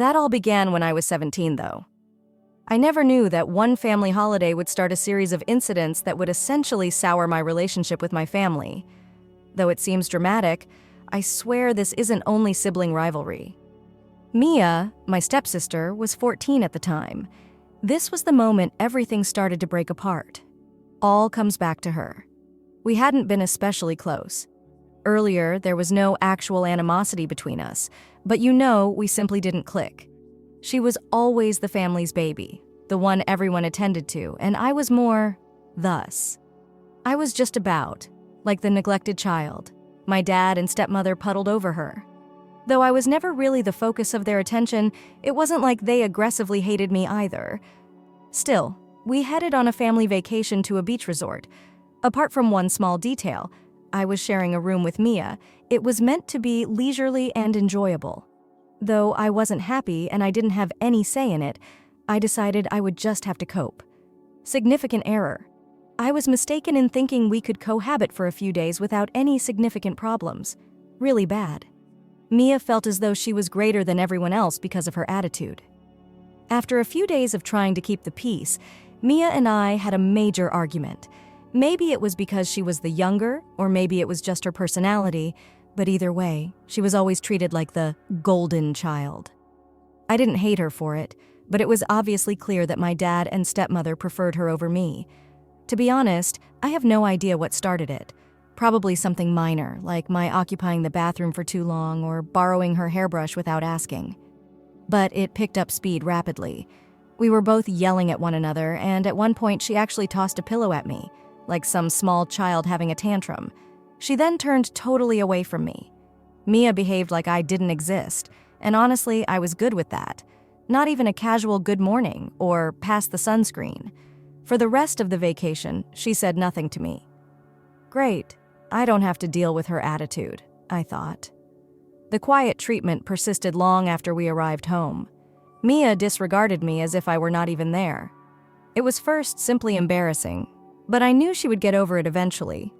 That all began when I was 17, though. I never knew that one family holiday would start a series of incidents that would essentially sour my relationship with my family. Though it seems dramatic, I swear this isn't only sibling rivalry. Mia, my stepsister, was 14 at the time. This was the moment everything started to break apart. All comes back to her. We hadn't been especially close. Earlier, there was no actual animosity between us, but we simply didn't click. She was always the family's baby, the one everyone attended to, and I was more thus. I was just about, like the neglected child. My dad and stepmother puddled over her. Though I was never really the focus of their attention, it wasn't like they aggressively hated me either. Still, we headed on a family vacation to a beach resort. Apart from one small detail, I was sharing a room with Mia. It was meant to be leisurely and enjoyable. Though I wasn't happy and I didn't have any say in it, I decided I would just have to cope. Significant error. I was mistaken in thinking we could cohabit for a few days without any significant problems. Really bad. Mia felt as though she was greater than everyone else because of her attitude. After a few days of trying to keep the peace, Mia and I had a major argument. Maybe it was because she was the younger, or maybe it was just her personality, but either way, she was always treated like the golden child. I didn't hate her for it, but it was obviously clear that my dad and stepmother preferred her over me. To be honest, I have no idea what started it. Probably something minor, like my occupying the bathroom for too long or borrowing her hairbrush without asking. But it picked up speed rapidly. We were both yelling at one another, and at one point she actually tossed a pillow at me, like some small child having a tantrum. She then turned totally away from me. Mia behaved like I didn't exist, and honestly, I was good with that. Not even a casual good morning or pass the sunscreen. For the rest of the vacation, she said nothing to me. Great, I don't have to deal with her attitude, I thought. The quiet treatment persisted long after we arrived home. Mia disregarded me as if I were not even there. It was first simply embarrassing, but I knew she would get over it eventually.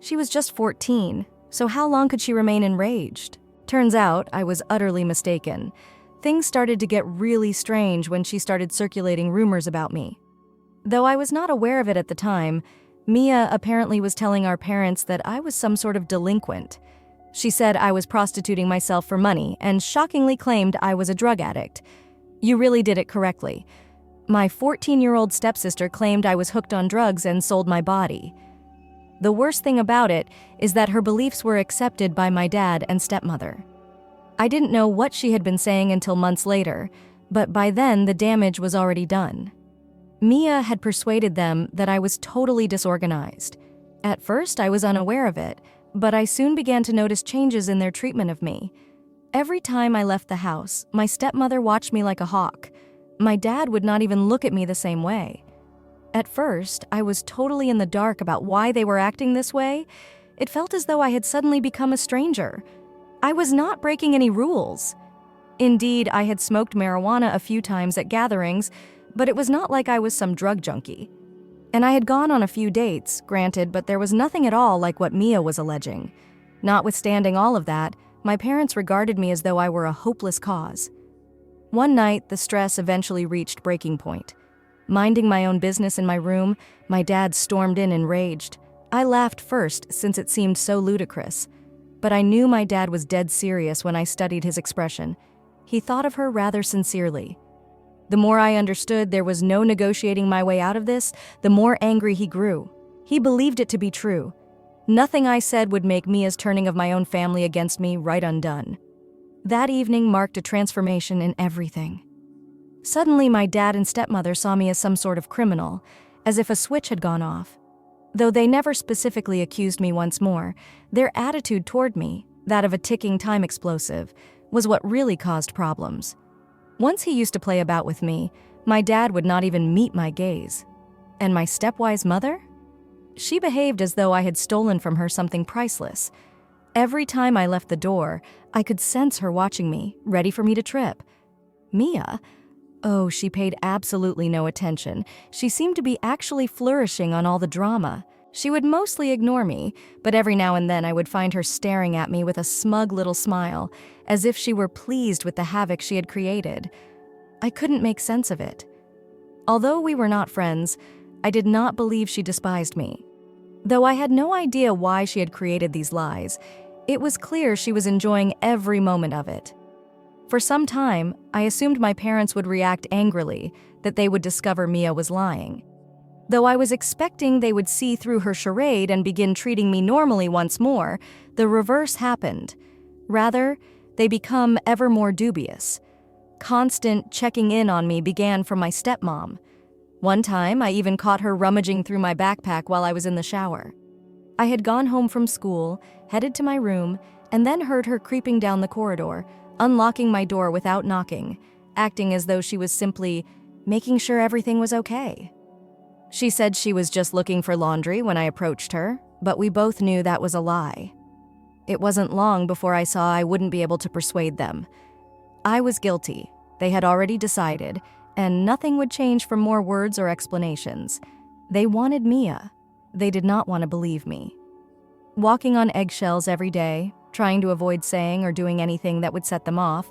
She was just 14, so how long could she remain enraged? Turns out I was utterly mistaken. Things started to get really strange when she started circulating rumors about me. Though I was not aware of it at the time, Mia apparently was telling our parents that I was some sort of delinquent. She said I was prostituting myself for money and shockingly claimed I was a drug addict. You really did it correctly. My 14-year-old stepsister claimed I was hooked on drugs and sold my body. The worst thing about it is that her beliefs were accepted by my dad and stepmother. I didn't know what she had been saying until months later, but by then the damage was already done. Mia had persuaded them that I was totally disorganized. At first, I was unaware of it, but I soon began to notice changes in their treatment of me. Every time I left the house, my stepmother watched me like a hawk. My dad would not even look at me the same way. At first, I was totally in the dark about why they were acting this way. It felt as though I had suddenly become a stranger. I was not breaking any rules. Indeed, I had smoked marijuana a few times at gatherings, but it was not like I was some drug junkie. And I had gone on a few dates, granted, but there was nothing at all like what Mia was alleging. Notwithstanding all of that, my parents regarded me as though I were a hopeless cause. One night, the stress eventually reached breaking point. Minding my own business in my room, my dad stormed in enraged. I laughed first since it seemed so ludicrous. But I knew my dad was dead serious when I studied his expression. He thought of her rather sincerely. The more I understood there was no negotiating my way out of this, the more angry he grew. He believed it to be true. Nothing I said would make Mia's turning of my own family against me right undone. That evening marked a transformation in everything. Suddenly, my dad and stepmother saw me as some sort of criminal, as if a switch had gone off. Though they never specifically accused me once more, their attitude toward me, that of a ticking time explosive, was what really caused problems. Once he used to play about with me, my dad would not even meet my gaze. And my stepwise mother? She behaved as though I had stolen from her something priceless. Every time I left the door, I could sense her watching me, ready for me to trip. Mia? Oh, she paid absolutely no attention. She seemed to be actually flourishing on all the drama. She would mostly ignore me, but every now and then I would find her staring at me with a smug little smile, as if she were pleased with the havoc she had created. I couldn't make sense of it. Although we were not friends, I did not believe she despised me. Though I had no idea why she had created these lies, it was clear she was enjoying every moment of it. For some time, I assumed my parents would react angrily, that they would discover Mia was lying. Though I was expecting they would see through her charade and begin treating me normally once more, the reverse happened. Rather, they become ever more dubious. Constant checking in on me began from my stepmom. One time, I even caught her rummaging through my backpack while I was in the shower. I had gone home from school, headed to my room, and then heard her creeping down the corridor, unlocking my door without knocking, acting as though she was simply making sure everything was okay. She said she was just looking for laundry when I approached her, but we both knew that was a lie. It wasn't long before I saw I wouldn't be able to persuade them. I was guilty. They had already decided, and nothing would change for more words or explanations. They wanted Mia. They did not want to believe me. Walking on eggshells every day, trying to avoid saying or doing anything that would set them off,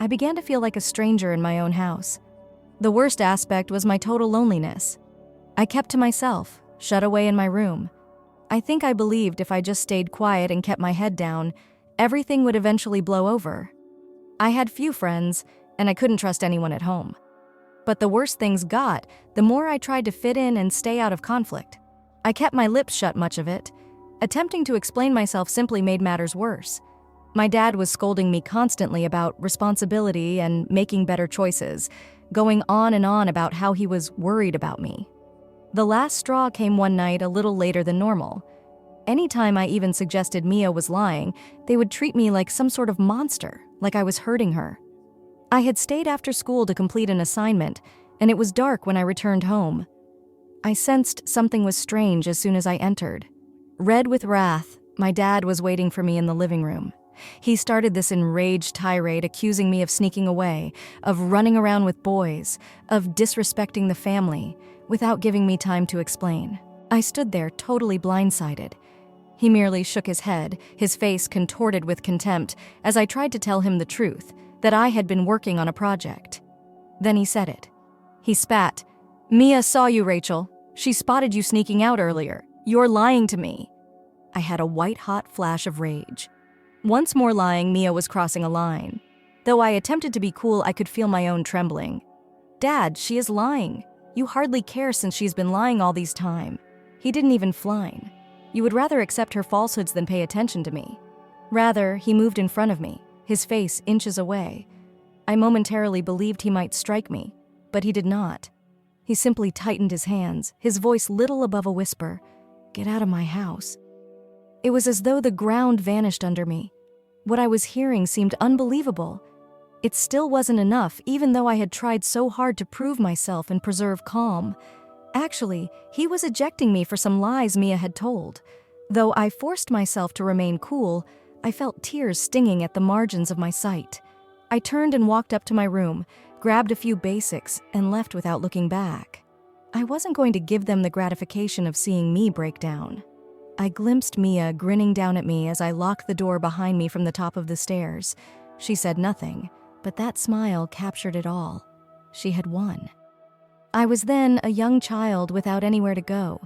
I began to feel like a stranger in my own house. The worst aspect was my total loneliness. I kept to myself, shut away in my room. I think I believed if I just stayed quiet and kept my head down, everything would eventually blow over. I had few friends, and I couldn't trust anyone at home. But the worse things got, the more I tried to fit in and stay out of conflict. I kept my lips shut much of it. Attempting to explain myself simply made matters worse. My dad was scolding me constantly about responsibility and making better choices, going on and on about how he was worried about me. The last straw came one night a little later than normal. Anytime I even suggested Mia was lying, they would treat me like some sort of monster, like I was hurting her. I had stayed after school to complete an assignment, and it was dark when I returned home. I sensed something was strange as soon as I entered. Red with wrath, my dad was waiting for me in the living room. He started this enraged tirade accusing me of sneaking away, of running around with boys, of disrespecting the family, without giving me time to explain. I stood there totally blindsided. He merely shook his head, his face contorted with contempt, as I tried to tell him the truth, that I had been working on a project. Then he said it. He spat. "Mia saw you, Rachel. She spotted you sneaking out earlier. You're lying to me." I had a white-hot flash of rage. Once more lying, Mia was crossing a line. Though I attempted to be cool, I could feel my own trembling. "Dad, she is lying. You hardly care since she's been lying all these time." He didn't even fline. "You would rather accept her falsehoods than pay attention to me." Rather, he moved in front of me, his face inches away. I momentarily believed he might strike me, but he did not. He simply tightened his hands, his voice little above a whisper. "Get out of my house." It was as though the ground vanished under me. What I was hearing seemed unbelievable. It still wasn't enough, even though I had tried so hard to prove myself and preserve calm. Actually, he was ejecting me for some lies Mia had told. Though I forced myself to remain cool, I felt tears stinging at the margins of my sight. I turned and walked up to my room, grabbed a few basics, and left without looking back. I wasn't going to give them the gratification of seeing me break down. I glimpsed Mia grinning down at me as I locked the door behind me from the top of the stairs. She said nothing, but that smile captured it all. She had won. I was then a young child without anywhere to go.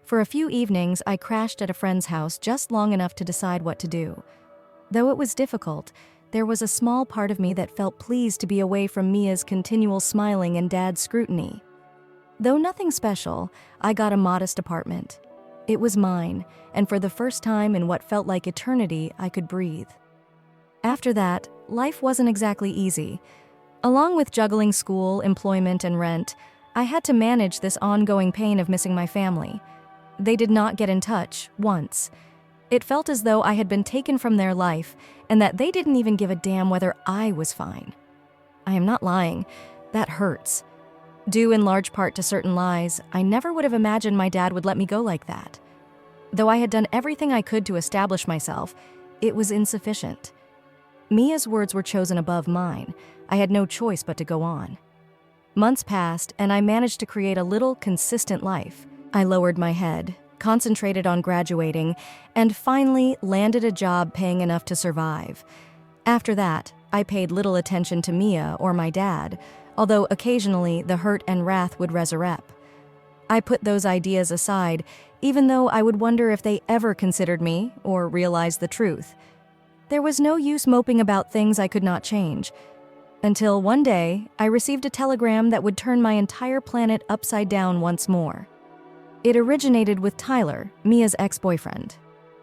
For a few evenings, I crashed at a friend's house just long enough to decide what to do. Though it was difficult, there was a small part of me that felt pleased to be away from Mia's continual smiling and Dad's scrutiny. Though nothing special, I got a modest apartment. It was mine, and for the first time in what felt like eternity, I could breathe. After that, life wasn't exactly easy. Along with juggling school, employment, and rent, I had to manage this ongoing pain of missing my family. They did not get in touch, once. It felt as though I had been taken from their life, and that they didn't even give a damn whether I was fine. I am not lying. That hurts. Due in large part to certain lies, I never would have imagined my dad would let me go like that. Though I had done everything I could to establish myself, it was insufficient. Mia's words were chosen above mine. I had no choice but to go on. Months passed, and I managed to create a little, consistent life. I lowered my head, concentrated on graduating, and finally landed a job paying enough to survive. After that, I paid little attention to Mia or my dad, although occasionally the hurt and wrath would resurrect. I put those ideas aside, even though I would wonder if they ever considered me or realized the truth. There was no use moping about things I could not change. Until one day, I received a telegram that would turn my entire planet upside down once more. It originated with Tyler, Mia's ex-boyfriend.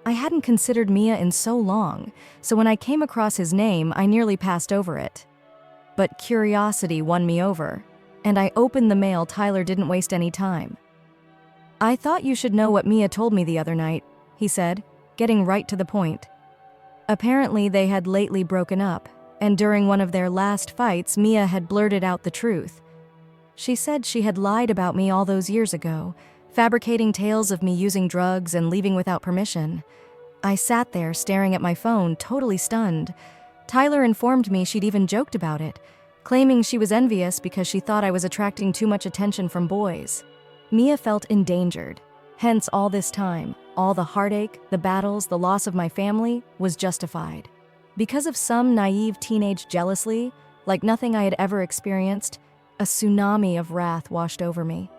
I hadn't considered Mia in so long, so when I came across his name, I nearly passed over it. But curiosity won me over, and I opened the mail. Tyler didn't waste any time. "I thought you should know what Mia told me the other night," he said, getting right to the point. Apparently, they had lately broken up, and during one of their last fights, Mia had blurted out the truth. She said she had lied about me all those years ago, fabricating tales of me using drugs and leaving without permission. I sat there staring at my phone, totally stunned. Tyler informed me she'd even joked about it, claiming she was envious because she thought I was attracting too much attention from boys. Mia felt endangered. Hence, all this time, all the heartache, the battles, the loss of my family was justified. Because of some naive teenage jealousy, like nothing I had ever experienced, a tsunami of wrath washed over me.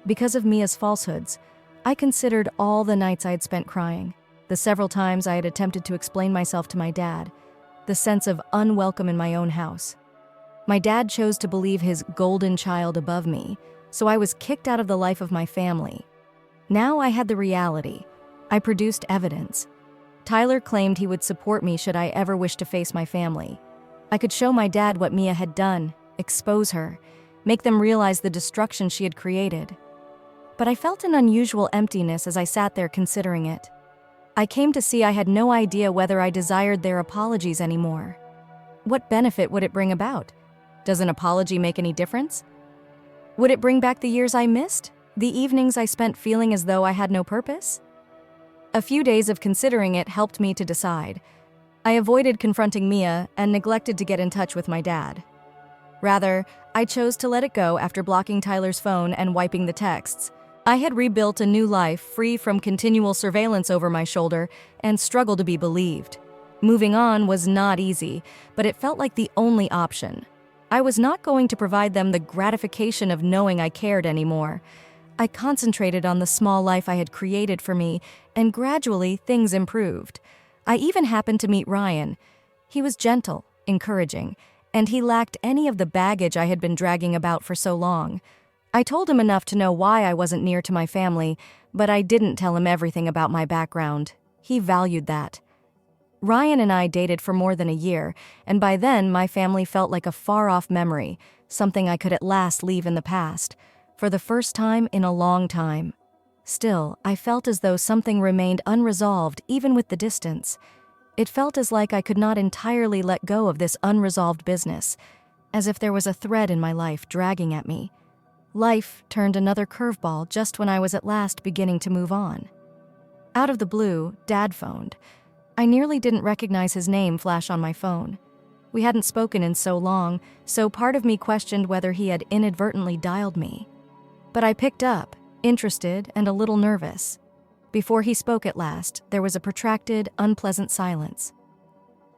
Because of Mia's falsehoods, I considered all the nights I had spent crying, the several times I had attempted to explain myself to my dad, the sense of unwelcome in my own house. My dad chose to believe his golden child above me, so I was kicked out of the life of my family. Now I had the reality. I produced evidence. Tyler claimed he would support me should I ever wish to face my family. I could show my dad what Mia had done, expose her, make them realize the destruction she had created. But I felt an unusual emptiness as I sat there considering it. I came to see I had no idea whether I desired their apologies anymore. What benefit would it bring about? Does an apology make any difference? Would it bring back the years I missed? The evenings I spent feeling as though I had no purpose? A few days of considering it helped me to decide. I avoided confronting Mia and neglected to get in touch with my dad. Rather, I chose to let it go after blocking Tyler's phone and wiping the texts. I had rebuilt a new life free from continual surveillance over my shoulder and struggled to be believed. Moving on was not easy, but it felt like the only option. I was not going to provide them the gratification of knowing I cared anymore. I concentrated on the small life I had created for me, and gradually things improved. I even happened to meet Ryan. He was gentle, encouraging, and he lacked any of the baggage I had been dragging about for so long. I told him enough to know why I wasn't near to my family, but I didn't tell him everything about my background. He valued that. Ryan and I dated for more than a year, and by then my family felt like a far-off memory, something I could at last leave in the past, for the first time in a long time. Still, I felt as though something remained unresolved even with the distance. It felt as like I could not entirely let go of this unresolved business, as if there was a thread in my life dragging at me. Life turned another curveball just when I was at last beginning to move on. Out of the blue, Dad phoned. I nearly didn't recognize his name flash on my phone. We hadn't spoken in so long, so part of me questioned whether he had inadvertently dialed me. But I picked up, interested and a little nervous. Before he spoke at last, there was a protracted, unpleasant silence.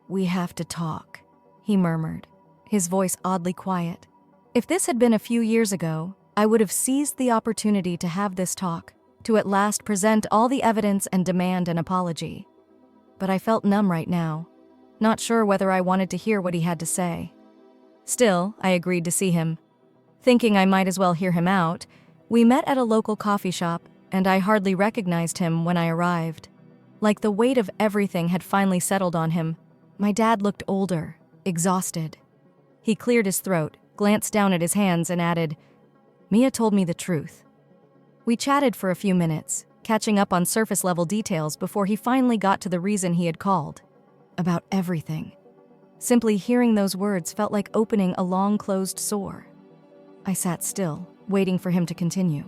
"We have to talk," he murmured, his voice oddly quiet. If this had been a few years ago, I would have seized the opportunity to have this talk, to at last present all the evidence and demand an apology. But I felt numb right now, not sure whether I wanted to hear what he had to say. Still, I agreed to see him. Thinking I might as well hear him out, we met at a local coffee shop, and I hardly recognized him when I arrived. Like the weight of everything had finally settled on him, my dad looked older, exhausted. He cleared his throat, glanced down at his hands, and added, "Mia told me the truth." We chatted for a few minutes, catching up on surface-level details before he finally got to the reason he had called. About everything. Simply hearing those words felt like opening a long-closed sore. I sat still, waiting for him to continue.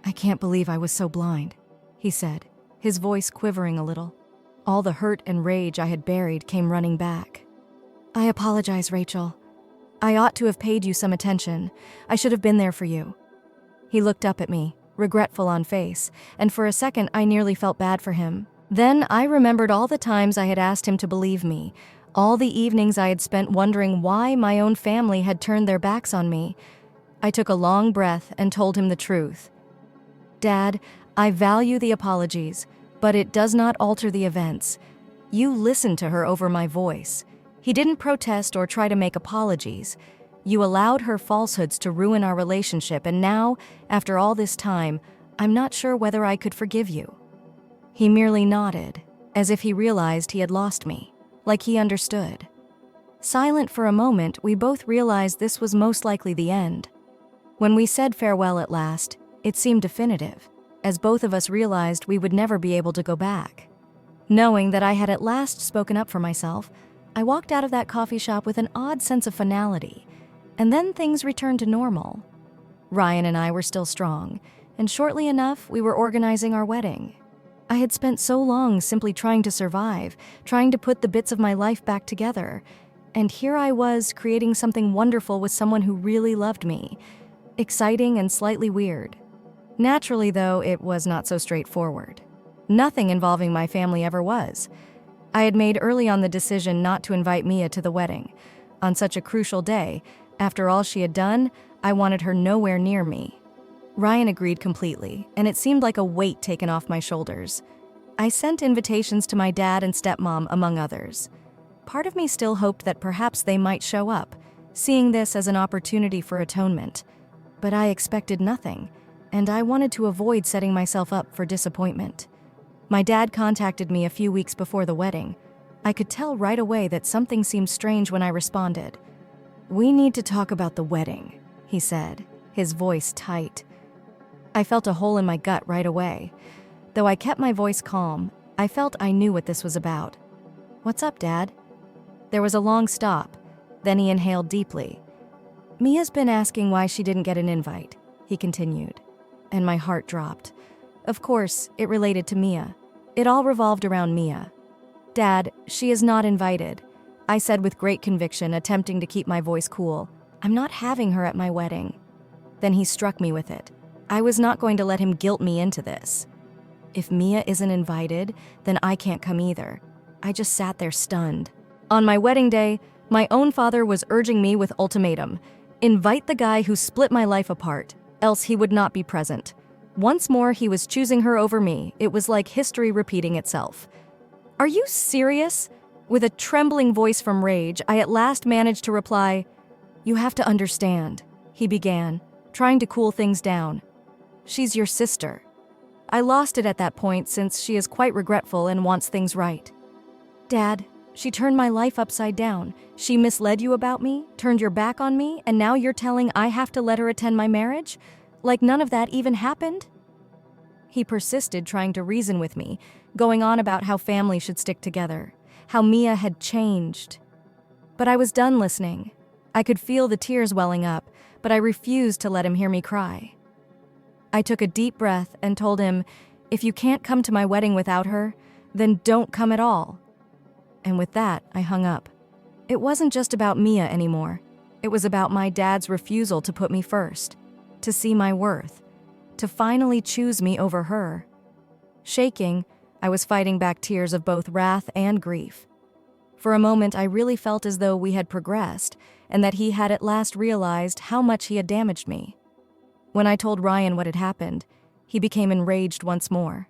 "I can't believe I was so blind," he said, his voice quivering a little. All the hurt and rage I had buried came running back. "I apologize, Rachel. I ought to have paid you some attention. I should have been there for you." He looked up at me, regretful on face, and for a second I nearly felt bad for him. Then I remembered all the times I had asked him to believe me, all the evenings I had spent wondering why my own family had turned their backs on me. I took a long breath and told him the truth. Dad, I value the apologies, but it does not alter the events. You listened to her over my voice. He didn't protest or try to make apologies. You allowed her falsehoods to ruin our relationship, and now, after all this time, I'm not sure whether I could forgive you. He merely nodded, as if he realized he had lost me, like he understood. Silent for a moment, we both realized this was most likely the end. When we said farewell at last, it seemed definitive, as both of us realized we would never be able to go back. Knowing that I had at last spoken up for myself, I walked out of that coffee shop with an odd sense of finality, and then things returned to normal. Ryan and I were still strong, and shortly enough, we were organizing our wedding. I had spent so long simply trying to survive, trying to put the bits of my life back together, and here I was creating something wonderful with someone who really loved me. Exciting and slightly weird. Naturally, though, it was not so straightforward. Nothing involving my family ever was. I had made early on the decision not to invite Mia to the wedding. On such a crucial day, after all she had done, I wanted her nowhere near me. Ryan agreed completely, and it seemed like a weight taken off my shoulders. I sent invitations to my dad and stepmom, among others. Part of me still hoped that perhaps they might show up, seeing this as an opportunity for atonement. But I expected nothing, and I wanted to avoid setting myself up for disappointment. My dad contacted me a few weeks before the wedding. I could tell right away that something seemed strange when I responded. "We need to talk about the wedding," he said, his voice tight. I felt a hole in my gut right away. Though I kept my voice calm, I felt I knew what this was about. "What's up, Dad?" There was a long stop. Then he inhaled deeply. "Mia's been asking why she didn't get an invite," he continued, and my heart dropped. Of course, it related to Mia. It all revolved around Mia. "Dad, she is not invited," I said with great conviction, attempting to keep my voice cool. "I'm not having her at my wedding." Then he struck me with it. I was not going to let him guilt me into this. If Mia isn't invited, then I can't come either. I just sat there stunned. On my wedding day, my own father was urging me with ultimatum. Invite the guy who split my life apart, else he would not be present. Once more, he was choosing her over me. It was like history repeating itself. "Are you serious?" With a trembling voice from rage, I at last managed to reply, "You have to understand," he began, trying to cool things down. "She's your sister." I lost it at that point since she is quite regretful and wants things right. "Dad, she turned my life upside down. She misled you about me, turned your back on me, and now you're telling I have to let her attend my marriage? Like none of that even happened?" He persisted, trying to reason with me, going on about how family should stick together, how Mia had changed. But I was done listening. I could feel the tears welling up, but I refused to let him hear me cry. I took a deep breath and told him, "If you can't come to my wedding without her, then don't come at all." And with that, I hung up. It wasn't just about Mia anymore. It was about my dad's refusal to put me first, to see my worth, to finally choose me over her. Shaking, I was fighting back tears of both wrath and grief. For a moment, I really felt as though we had progressed, and that he had at last realized how much he had damaged me. When I told Ryan what had happened, he became enraged once more.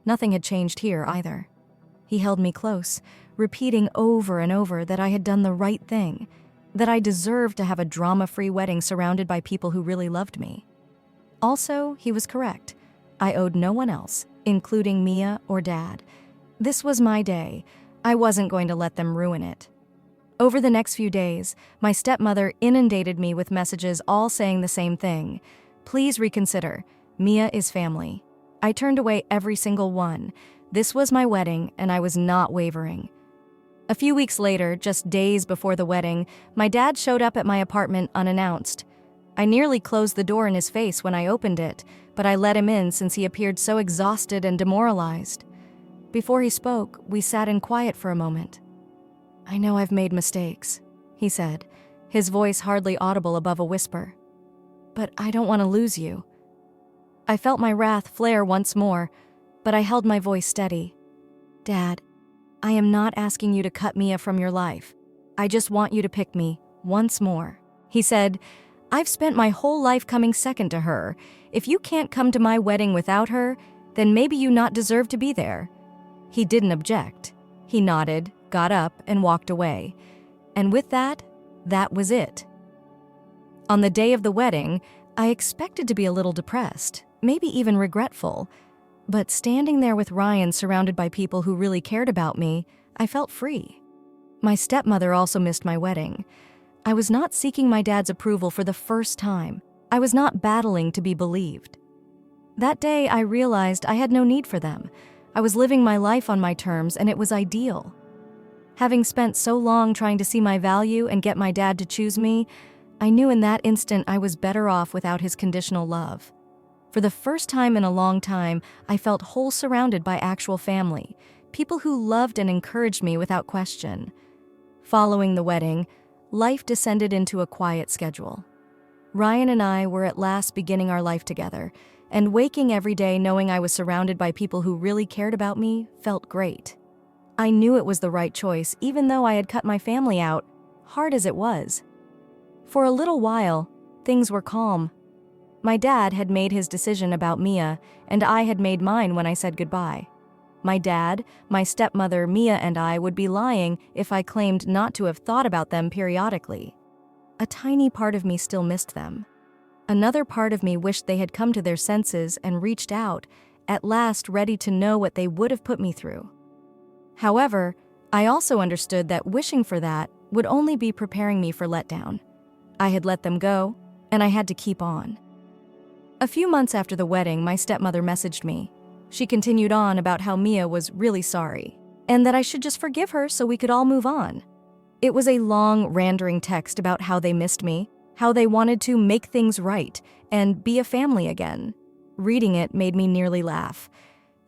Nothing had changed here either. He held me close, repeating over and over that I had done the right thing, that I deserved to have a drama-free wedding surrounded by people who really loved me. Also, he was correct. I owed no one else, including Mia or Dad. This was my day. I wasn't going to let them ruin it. Over the next few days, my stepmother inundated me with messages all saying the same thing. "Please reconsider. Mia is family." I turned away every single one. This was my wedding, and I was not wavering. A few weeks later, just days before the wedding, my dad showed up at my apartment unannounced. I nearly closed the door in his face when I opened it, but I let him in since he appeared so exhausted and demoralized. Before he spoke, we sat in quiet for a moment. "I know I've made mistakes," he said, his voice hardly audible above a whisper. "But I don't want to lose you." I felt my wrath flare once more, but I held my voice steady. "Dad, I am not asking you to cut Mia from your life. I just want you to pick me once more," he said. "I've spent my whole life coming second to her. If you can't come to my wedding without her, then maybe you not deserve to be there." He didn't object. He nodded, got up, and walked away. And with that was it. On the day of the wedding, I expected to be a little depressed, maybe even regretful. But standing there with Ryan surrounded by people who really cared about me, I felt free. My stepmother also missed my wedding. I was not seeking my dad's approval for the first time. I was not battling to be believed. That day, I realized I had no need for them. I was living my life on my terms, and it was ideal. Having spent so long trying to see my value and get my dad to choose me, I knew in that instant I was better off without his conditional love. For the first time in a long time, I felt whole, surrounded by actual family, people who loved and encouraged me without question. Following the wedding, life descended into a quiet schedule. Ryan and I were at last beginning our life together, and waking every day knowing I was surrounded by people who really cared about me felt great. I knew it was the right choice, even though I had cut my family out, hard as it was. For a little while, things were calm. My dad had made his decision about Mia, and I had made mine when I said goodbye. My dad, my stepmother, Mia, and I would be lying if I claimed not to have thought about them periodically. A tiny part of me still missed them. Another part of me wished they had come to their senses and reached out, at last ready to know what they would have put me through. However, I also understood that wishing for that would only be preparing me for letdown. I had let them go, and I had to keep on. A few months after the wedding, my stepmother messaged me. She continued on about how Mia was really sorry, and that I should just forgive her so we could all move on. It was a long, randering text about how they missed me, how they wanted to make things right, and be a family again. Reading it made me nearly laugh.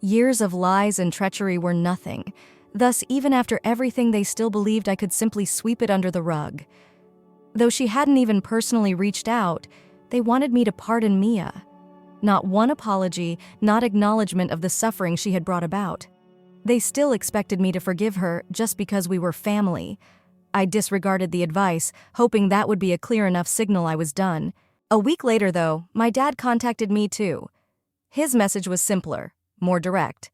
Years of lies and treachery were nothing. Thus, even after everything, they still believed I could simply sweep it under the rug. Though she hadn't even personally reached out, they wanted me to pardon Mia. Not one apology, not acknowledgement of the suffering she had brought about. They still expected me to forgive her just because we were family. I disregarded the advice, hoping that would be a clear enough signal I was done. A week later, though, my dad contacted me too. His message was simpler, more direct.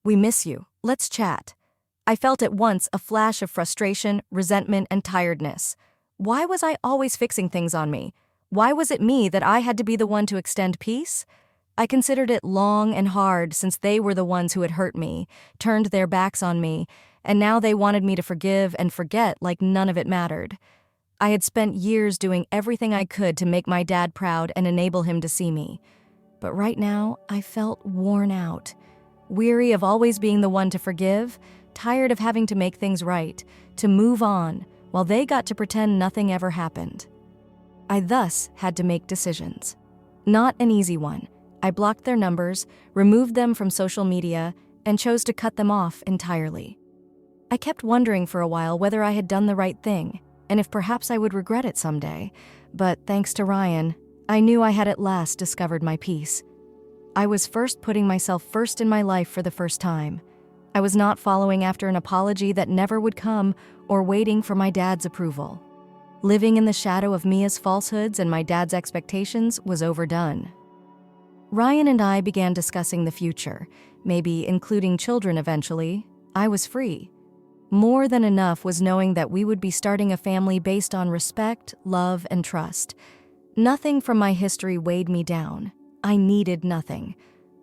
"We miss you. Let's chat." I felt at once a flash of frustration, resentment, and tiredness. Why was I always fixing things on me? Why was it me that I had to be the one to extend peace? I considered it long and hard since they were the ones who had hurt me, turned their backs on me, and now they wanted me to forgive and forget like none of it mattered. I had spent years doing everything I could to make my dad proud and enable him to see me. But right now, I felt worn out. Weary of always being the one to forgive, tired of having to make things right, to move on, while they got to pretend nothing ever happened. I thus had to make decisions. Not an easy one. I blocked their numbers, removed them from social media, and chose to cut them off entirely. I kept wondering for a while whether I had done the right thing, and if perhaps I would regret it someday. But thanks to Ryan, I knew I had at last discovered my peace. I was putting myself first in my life for the first time. I was not following after an apology that never would come or waiting for my dad's approval. Living in the shadow of Mia's falsehoods and my dad's expectations was overdone. Ryan and I began discussing the future, maybe including children eventually. I was free. More than enough was knowing that we would be starting a family based on respect, love, and trust. Nothing from my history weighed me down. I needed nothing.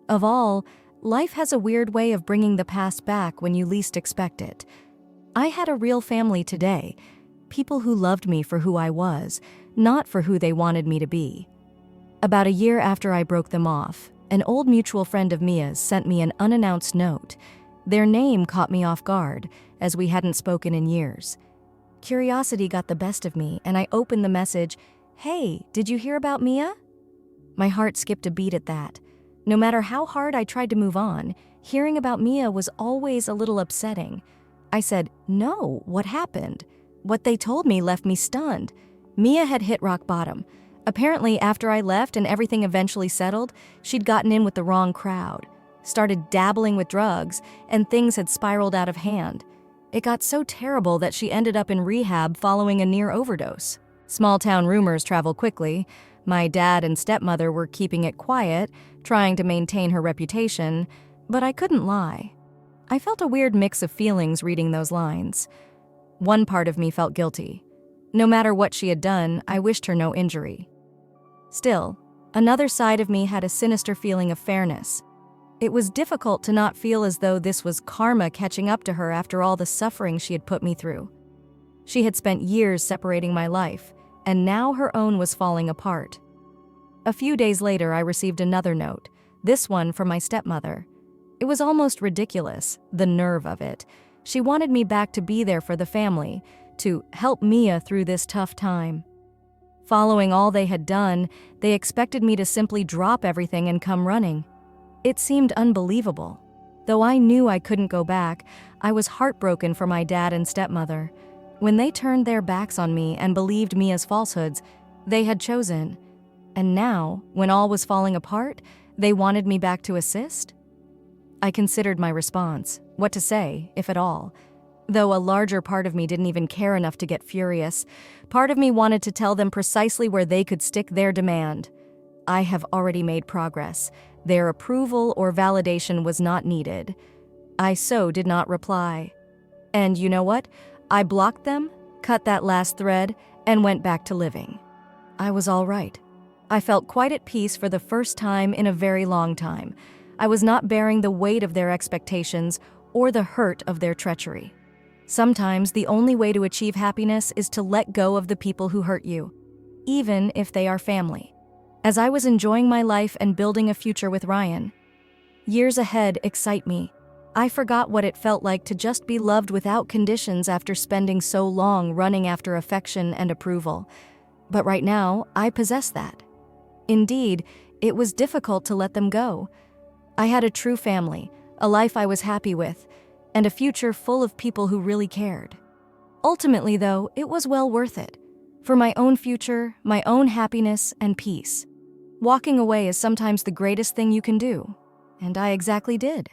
Of all, life has a weird way of bringing the past back when you least expect it. I had a real family today, people who loved me for who I was, not for who they wanted me to be. About a year after I broke them off, an old mutual friend of Mia's sent me an unannounced note. Their name caught me off guard, as we hadn't spoken in years. Curiosity got the best of me, and I opened the message, "Hey, did you hear about Mia?" My heart skipped a beat at that. No matter how hard I tried to move on, hearing about Mia was always a little upsetting. I said, "No, what happened?" What they told me left me stunned. Mia had hit rock bottom. Apparently, after I left and everything eventually settled, she'd gotten in with the wrong crowd, started dabbling with drugs, and things had spiraled out of hand. It got so terrible that she ended up in rehab following a near overdose. Small-town rumors travel quickly. My dad and stepmother were keeping it quiet, trying to maintain her reputation, but I couldn't lie. I felt a weird mix of feelings reading those lines. One part of me felt guilty. No matter what she had done, I wished her no injury. Still, another side of me had a sinister feeling of fairness. It was difficult to not feel as though this was karma catching up to her after all the suffering she had put me through. She had spent years separating my life, and now her own was falling apart. A few days later, I received another note, this one from my stepmother. It was almost ridiculous, the nerve of it. She wanted me back to be there for the family, to help Mia through this tough time. Following all they had done, they expected me to simply drop everything and come running. It seemed unbelievable. Though I knew I couldn't go back, I was heartbroken for my dad and stepmother. When they turned their backs on me and believed Mia's falsehoods, they had chosen. And now, when all was falling apart, they wanted me back to assist? I considered my response, what to say, if at all. Though a larger part of me didn't even care enough to get furious, part of me wanted to tell them precisely where they could stick their demand. I have already made progress. Their approval or validation was not needed. I did not reply. And you know what? I blocked them, cut that last thread, and went back to living. I was all right. I felt quite at peace for the first time in a very long time. I was not bearing the weight of their expectations or the hurt of their treachery. Sometimes the only way to achieve happiness is to let go of the people who hurt you, even if they are family. As I was enjoying my life and building a future with Ryan, years ahead excite me. I forgot what it felt like to just be loved without conditions after spending so long running after affection and approval. But right now, I possess that. Indeed, it was difficult to let them go. I had a true family, a life I was happy with, and a future full of people who really cared. Ultimately, though, it was well worth it. For my own future, my own happiness, and peace. Walking away is sometimes the greatest thing you can do, and I exactly did.